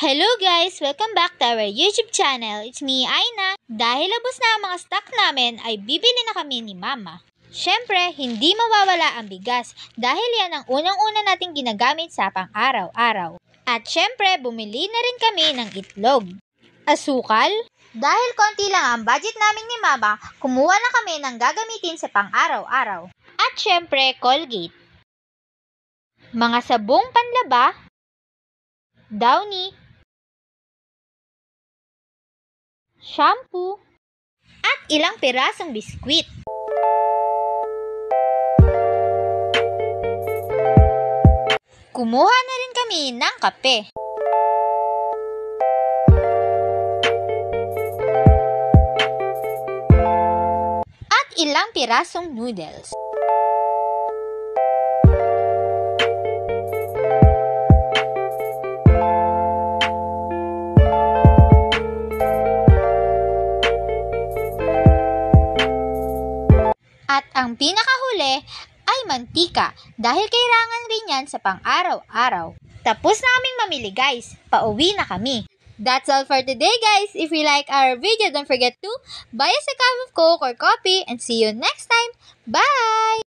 Hello guys! Welcome back to our YouTube channel. It's me, Aina. Dahil labos na ang mga stock namin, ay bibili na kami ni Mama. Siyempre, hindi mawawala ang bigas dahil yan ang unang-una nating ginagamit sa pang-araw-araw. At siyempre, bumili na rin kami ng itlog. Asukal? Dahil konti lang ang budget namin ni Mama, kumuha na kami ng gagamitin sa pang-araw-araw. At siyempre, Colgate. Mga sabong panlaba, Downy, shampoo, at ilang pirasong biskwit. Kumuha na rin kami ng kape. At ilang pirasong noodles. At ang pinakahuli ay mantika dahil kailangan rin yan sa pang-araw-araw. Tapos na kaming mamili guys, pauwi na kami. That's all for today guys. If you like our video, don't forget to buy us a cup of Coke or coffee and see you next time. Bye!